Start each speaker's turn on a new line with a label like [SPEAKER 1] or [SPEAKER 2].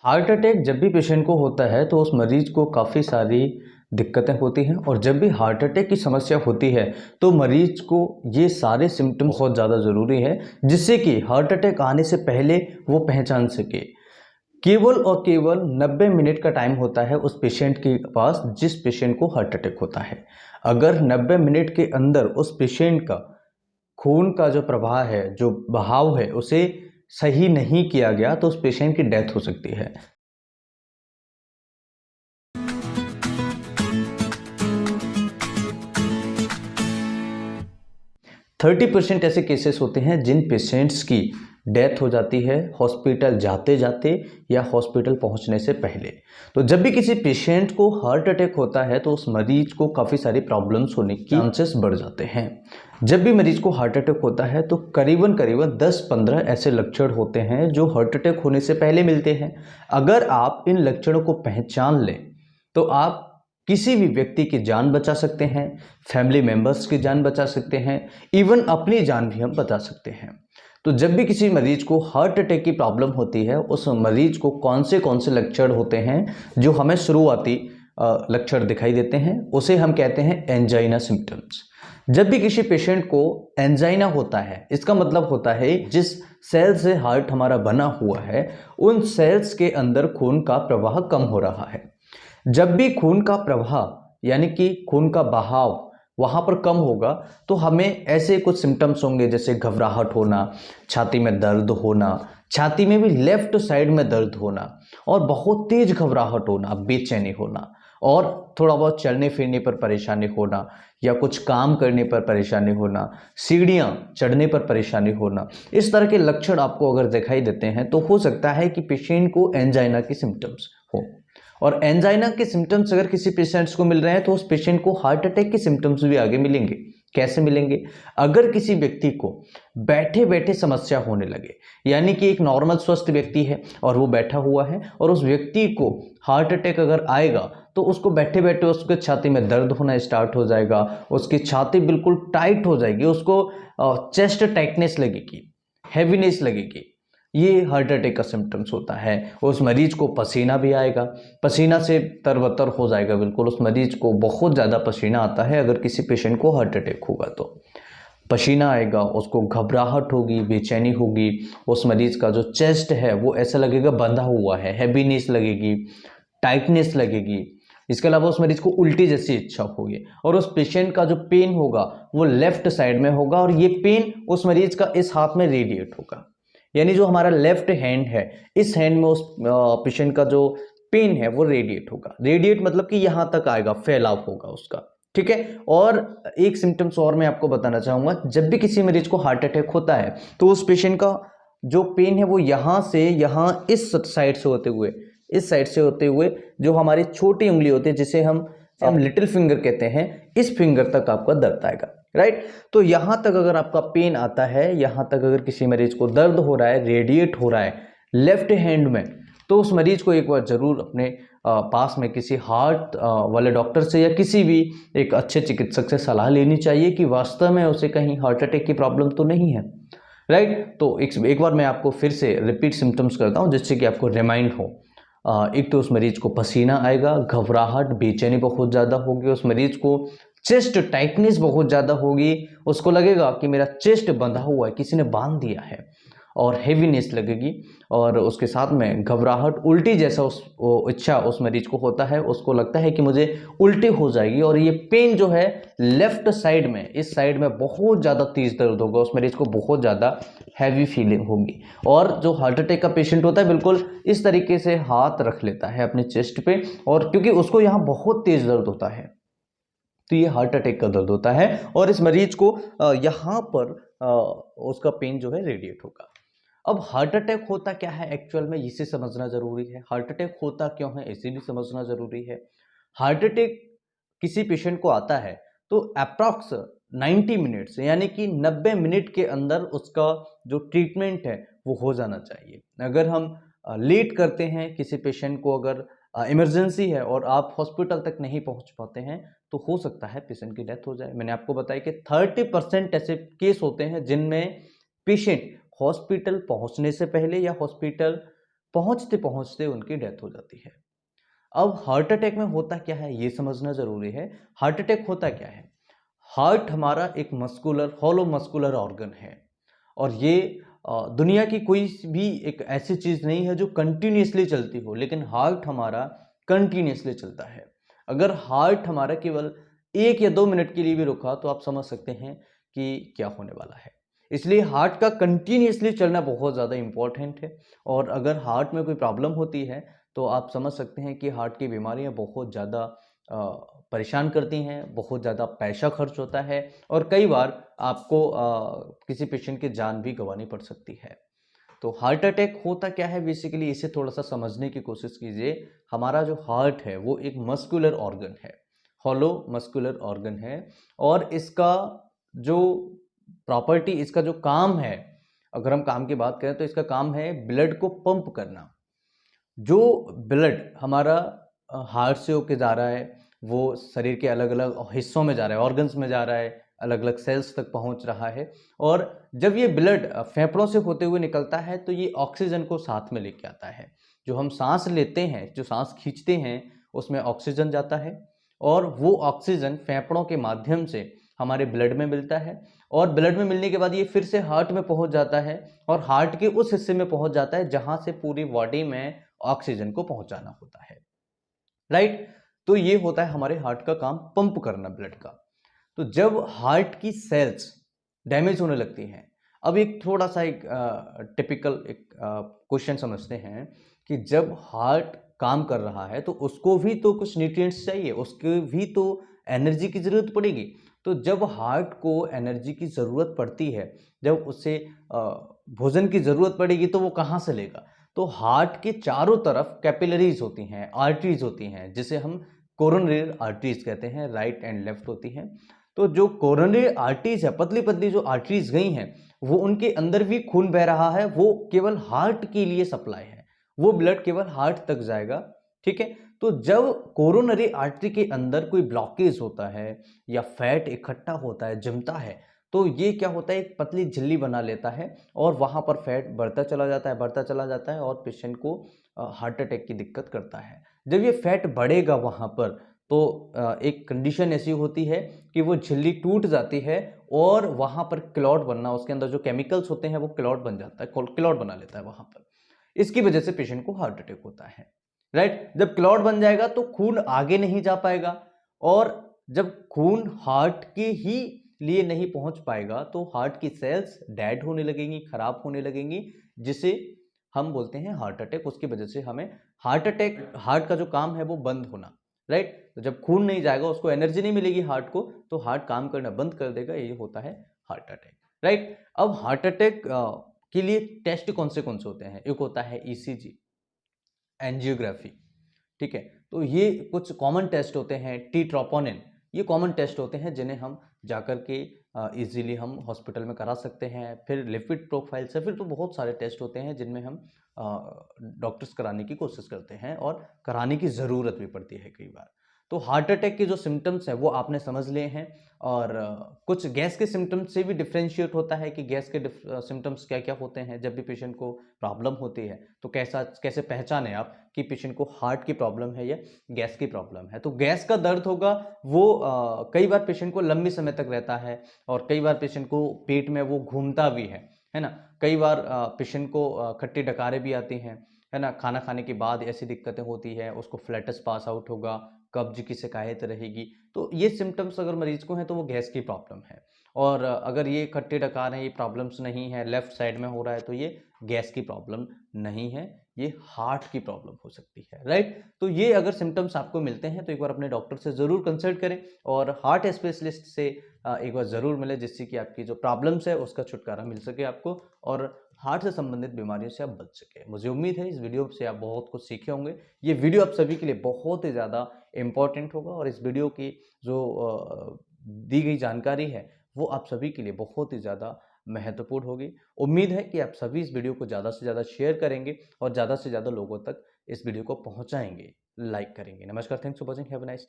[SPEAKER 1] Heart attack जब भी patient को होता है तो उस मरीज को काफ़ी सारी दिक्कतें होती हैं और जब भी हार्ट अटैक की समस्या होती है तो मरीज को ये सारे सिम्टम्स बहुत ज़्यादा ज़रूरी है जिससे कि हार्ट अटैक आने से पहले वो पहचान सके। केवल और केवल 90 मिनट का टाइम होता है उस पेशेंट के पास जिस पेशेंट को हार्ट अटैक होता है। अगर 90 मिनट के अंदर उस पेशेंट का खून का जो प्रवाह है, जो बहाव है, उसे सही नहीं किया गया तो उस पेशेंट की डेथ हो सकती है। 30% ऐसे केसेस होते हैं जिन पेशेंट्स की डेथ हो जाती है हॉस्पिटल जाते जाते या हॉस्पिटल पहुंचने से पहले। तो जब भी किसी पेशेंट को हार्ट अटैक होता है तो उस मरीज को काफ़ी सारी प्रॉब्लम्स होने की चांसेस बढ़ जाते हैं। जब भी मरीज को हार्ट अटैक होता है तो करीबन करीबन 10-15 ऐसे लक्षण होते हैं जो हार्ट अटैक होने से पहले मिलते हैं। अगर आप इन लक्षणों को पहचान लें तो आप किसी भी व्यक्ति की जान बचा सकते हैं, फैमिली मेंबर्स की जान बचा सकते हैं, इवन अपनी जान भी हम बचा सकते हैं। तो जब भी किसी मरीज को हार्ट अटैक की प्रॉब्लम होती है उस मरीज को कौन से लक्षण होते हैं जो हमें शुरुआती लक्षण दिखाई देते हैं उसे हम कहते हैं एंजाइना सिम्टम्स। जब भी किसी पेशेंट को एंजाइना होता है इसका मतलब होता है जिस सेल से हार्ट हमारा बना हुआ है उन सेल्स के अंदर खून का प्रवाह कम हो रहा है। जब भी खून का प्रवाह यानी कि खून का बहाव वहां पर कम होगा तो हमें ऐसे कुछ सिम्टम्स होंगे जैसे घबराहट होना, छाती में दर्द होना, छाती में भी लेफ्ट साइड में दर्द होना और बहुत तेज घबराहट होना, बेचैनी होना और थोड़ा बहुत चलने फिरने पर परेशानी होना या कुछ काम करने पर परेशानी होना, सीढ़ियां चढ़ने पर परेशानी होना। इस तरह के लक्षण आपको अगर दिखाई देते हैं तो हो सकता है कि पेशेंट को एंजाइना की सिम्टम्स हो। और एंजाइना के सिम्टम्स अगर किसी पेशेंट्स को मिल रहे हैं तो उस पेशेंट को हार्ट अटैक के सिम्टम्स भी आगे मिलेंगे। कैसे मिलेंगे? अगर किसी व्यक्ति को बैठे बैठे समस्या होने लगे, यानी कि एक नॉर्मल स्वस्थ व्यक्ति है और वो बैठा हुआ है और उस व्यक्ति को हार्ट अटैक अगर आएगा तो उसको बैठे बैठे उसके छाती में दर्द होना स्टार्ट हो जाएगा, उसकी छाती बिल्कुल टाइट हो जाएगी, उसको चेस्ट टाइटनेस लगेगी, हैवीनेस लगेगी। ये हार्ट अटैक का सिम्टम्स होता है। उस मरीज को पसीना भी आएगा, पसीना से तरबतर हो जाएगा, बिल्कुल उस मरीज को बहुत ज़्यादा पसीना आता है। अगर किसी पेशेंट को हार्ट अटैक होगा तो पसीना आएगा, उसको घबराहट होगी, बेचैनी होगी, उस मरीज का जो चेस्ट है वो ऐसा लगेगा बंधा हुआ है, हैवीनेस लगेगी, टाइटनेस लगेगी। इसके अलावा उस मरीज को उल्टी जैसी इच्छा होगी और उस पेशेंट का जो पेन होगा वो लेफ्ट साइड में होगा और ये पेन उस मरीज का इस हाथ में रेडिएट होगा, यानी जो हमारा लेफ्ट हैंड है इस हैंड में उस पेशेंट का जो पेन है वो रेडिएट होगा। रेडिएट मतलब कि यहां तक आएगा, फैलाव होगा उसका, ठीक है। और एक सिम्टम्स और मैं आपको बताना चाहूंगा, जब भी किसी मरीज को हार्ट अटैक होता है तो उस पेशेंट का जो पेन है वो यहां से यहां इस साइड से होते हुए, इस साइड से होते हुए जो हमारी छोटी उंगली होती है जिसे हम लिटिल फिंगर कहते हैं, इस फिंगर तक आपका दर्द आएगा, राइट। तो यहां तक अगर आपका पेन आता है, यहां तक अगर किसी मरीज को दर्द हो रहा है, रेडिएट हो रहा है लेफ्ट हैंड में, तो उस मरीज को एक बार जरूर अपने पास में किसी हार्ट वाले डॉक्टर से या किसी भी एक अच्छे चिकित्सक से सलाह लेनी चाहिए कि वास्तव में उसे कहीं हार्ट अटैक की प्रॉब्लम तो नहीं है, राइट। तो एक बार मैं आपको फिर से रिपीट सिम्टम्स करता हूं जिससे कि आपको रिमाइंड हो। एक तो उस मरीज को पसीना आएगा, घबराहट, बेचैनी बहुत ज़्यादा होगी, उस मरीज को चेस्ट टाइटनेस बहुत ज़्यादा होगी, उसको लगेगा कि मेरा चेस्ट बंधा हुआ है, किसी ने बांध दिया है, और हेवीनेस लगेगी और उसके साथ में घबराहट, उल्टी जैसा इच्छा उस मरीज को होता है, उसको लगता है कि मुझे उल्टी हो जाएगी। और ये पेन जो है लेफ्ट साइड में, इस साइड में बहुत ज़्यादा तेज दर्द होगा, उस मरीज को बहुत ज़्यादा हैवी फीलिंग होगी। और जो हार्ट अटैक का पेशेंट होता है बिल्कुल इस तरीके से हाथ रख लेता है अपने चेस्ट पे, और क्योंकि उसको यहाँ बहुत तेज दर्द होता है तो ये हार्ट अटैक का दर्द होता है और इस मरीज को यहाँ पर उसका पेन जो है रेडिएट होगा। अब हार्ट अटैक होता क्या है एक्चुअल में, इसे समझना जरूरी है। हार्ट अटैक होता क्यों है इसे भी समझना जरूरी है। हार्ट अटैक किसी पेशेंट को आता है तो अप्रॉक्स 90 मिनट्स यानी कि 90 मिनट के अंदर उसका जो ट्रीटमेंट है वो हो जाना चाहिए। अगर हम लेट करते हैं किसी पेशेंट को, अगर इमरजेंसी है और आप हॉस्पिटल तक नहीं पहुंच पाते हैं तो हो सकता है पेशेंट की डेथ हो जाए। मैंने आपको बताया कि 30% ऐसे केस होते हैं जिनमें पेशेंट हॉस्पिटल पहुंचने से पहले या हॉस्पिटल पहुंचते पहुंचते उनकी डेथ हो जाती है। अब हार्ट अटैक में होता क्या है ये समझना जरूरी है। हार्ट अटैक होता क्या है? हार्ट हमारा एक मस्कुलर हॉलो मस्कुलर ऑर्गन है और ये दुनिया की कोई भी एक ऐसी चीज नहीं है जो कंटिन्यूसली चलती हो, लेकिन हार्ट हमारा कंटिन्यूसली चलता है। अगर हार्ट हमारा केवल 1 या 2 मिनट के लिए भी रुका तो आप समझ सकते हैं कि क्या होने वाला है। इसलिए हार्ट का कंटिन्यूसली चलना बहुत ज़्यादा इंपॉर्टेंट है। और अगर हार्ट में कोई प्रॉब्लम होती है तो आप समझ सकते हैं कि हार्ट की बीमारियां बहुत ज़्यादा परेशान करती हैं, बहुत ज़्यादा पैसा खर्च होता है और कई बार आपको किसी पेशेंट की जान भी गंवानी पड़ सकती है। तो हार्ट अटैक होता क्या है बेसिकली, इसे थोड़ा सा समझने की कोशिश कीजिए। हमारा जो हार्ट है वो एक मस्कुलर ऑर्गन है, हॉलो मस्कुलर ऑर्गन है। और इसका जो प्रॉपर्टी, इसका जो काम है, अगर हम काम की बात करें तो इसका काम है ब्लड को पंप करना। जो ब्लड हमारा हार्ट से होके जा रहा है वो शरीर के अलग अलग हिस्सों में जा रहा है, ऑर्गन्स में जा रहा है, अलग अलग सेल्स तक पहुंच रहा है। और जब ये ब्लड फेफड़ों से होते हुए निकलता है तो ये ऑक्सीजन को साथ में लेके आता है। जो हम सांस लेते हैं, जो सांस खींचते हैं, उसमें ऑक्सीजन जाता है और वो ऑक्सीजन फेफड़ों के माध्यम से हमारे ब्लड में मिलता है और ब्लड में मिलने के बाद ये फिर से हार्ट में पहुंच जाता है और हार्ट के उस हिस्से में पहुंच जाता है जहां से पूरी बॉडी में ऑक्सीजन को पहुंचाना होता है। राइट? तो ये होता है हमारे हार्ट का काम, पंप करना ब्लड का। तो जब हार्ट की सेल्स डैमेज होने लगती हैं, अब एक थोड़ा सा एक टिपिकल एक क्वेश्चन समझते हैं कि जब हार्ट काम कर रहा है तो उसको भी तो कुछ न्यूट्रिएंट्स चाहिए, उसके भी तो एनर्जी की जरूरत पड़ेगी। तो जब हार्ट को एनर्जी की जरूरत पड़ती है, जब उसे भोजन की जरूरत पड़ेगी तो वो कहाँ से लेगा? तो हार्ट के चारों तरफ कैपिलरीज होती हैं, आर्टरीज होती हैं, जिसे हम कोरोनरी आर्टरीज कहते हैं, राइट एंड लेफ्ट होती हैं। तो जो कोरोनरी आर्टरीज है, पतली पतली जो आर्टरीज गई हैं, वो उनके अंदर भी खून बह रहा है, वो केवल हार्ट के लिए सप्लाई है, वो ब्लड केवल हार्ट तक जाएगा। ठीक है? तो जब कोरोनरी आर्टरी के अंदर कोई ब्लॉकेज होता है या फैट इकट्ठा होता है, जमता है, तो ये क्या होता है, एक पतली झिल्ली बना लेता है और वहां पर फैट बढ़ता चला जाता है, बढ़ता चला जाता है और पेशेंट को हार्ट अटैक की दिक्कत करता है। जब ये फैट बढ़ेगा वहां पर तो एक कंडीशन ऐसी होती है कि वो झिल्ली टूट जाती है और वहां पर क्लॉट बनना, उसके अंदर जो केमिकल्स होते हैं वो क्लॉट बन जाता है, क्लॉट बना लेता है वहां पर। इसकी वजह से पेशेंट को हार्ट अटैक होता है। राइट? जब क्लॉट बन जाएगा तो खून आगे नहीं जा पाएगा और जब खून हार्ट के ही लिए नहीं पहुंच पाएगा तो हार्ट की सेल्स डेड होने लगेंगी, खराब होने लगेंगी, जिसे हम बोलते हैं हार्ट अटैक। उसकी वजह से हमें हार्ट अटैक, हार्ट का जो काम है वो बंद होना। राइट? तो जब खून नहीं जाएगा, उसको एनर्जी नहीं मिलेगी हार्ट को, तो हार्ट काम करना बंद कर देगा, ये होता है हार्ट अटैक। राइट? अब हार्ट अटैक के लिए टेस्ट कौन से होते हैं? एक होता है ईसीजी, एंजियोग्राफी। ठीक है? तो ये कुछ कॉमन टेस्ट होते हैं, टी ट्रोपोनिन, ये कॉमन टेस्ट होते हैं जिन्हें हम जाकर के इजीली हम हॉस्पिटल में करा सकते हैं। फिर लिपिड प्रोफाइल से, फिर तो बहुत सारे टेस्ट होते हैं जिनमें हम डॉक्टर्स कराने की कोशिश करते हैं और कराने की ज़रूरत भी पड़ती है कई बार। तो हार्ट अटैक के जो सिम्टम्स हैं वो आपने समझ लिए हैं और कुछ गैस के सिम्टम्स से भी डिफ्रेंशिएट होता है कि गैस के सिम्टम्स क्या क्या होते हैं। जब भी पेशेंट को प्रॉब्लम होती है तो कैसे पहचानें आप कि पेशेंट को हार्ट की प्रॉब्लम है या गैस की प्रॉब्लम है। तो गैस का दर्द होगा वो कई बार पेशेंट को लंबी समय तक रहता है और कई बार पेशेंट को पेट में वो घूमता भी है ना। कई बार पेशेंट को खट्टी डकारें भी आती हैं, है ना। खाना खाने के बाद ऐसी दिक्कतें होती है, उसको फ्लैटस पास आउट होगा, कब्ज की शिकायत रहेगी। तो ये सिम्टम्स अगर मरीज को हैं तो वो गैस की प्रॉब्लम है। और अगर ये खट्टे डकार हैं, ये प्रॉब्लम्स नहीं है, लेफ्ट साइड में हो रहा है, तो ये गैस की प्रॉब्लम नहीं है, ये हार्ट की प्रॉब्लम हो सकती है। राइट? तो ये अगर सिम्टम्स आपको मिलते हैं तो एक बार अपने डॉक्टर से ज़रूर कंसल्ट करें और हार्ट स्पेशलिस्ट से एक बार ज़रूर मिले, जिससे कि आपकी जो प्रॉब्लम्स है उसका छुटकारा मिल सके आपको और हार्ट से संबंधित बीमारियों से आप बच सके। मुझे उम्मीद है इस वीडियो से आप बहुत कुछ सीखे होंगे। ये वीडियो आप सभी के लिए बहुत ही ज़्यादा इम्पोर्टेंट होगा और इस वीडियो की जो दी गई जानकारी है वो आप सभी के लिए बहुत ही ज़्यादा महत्वपूर्ण होगी। उम्मीद है कि आप सभी इस वीडियो को ज़्यादा से ज़्यादा शेयर करेंगे और ज़्यादा से ज़्यादा लोगों तक इस वीडियो को पहुंचाएंगे, लाइक करेंगे। नमस्कार, thanks for watching, have a nice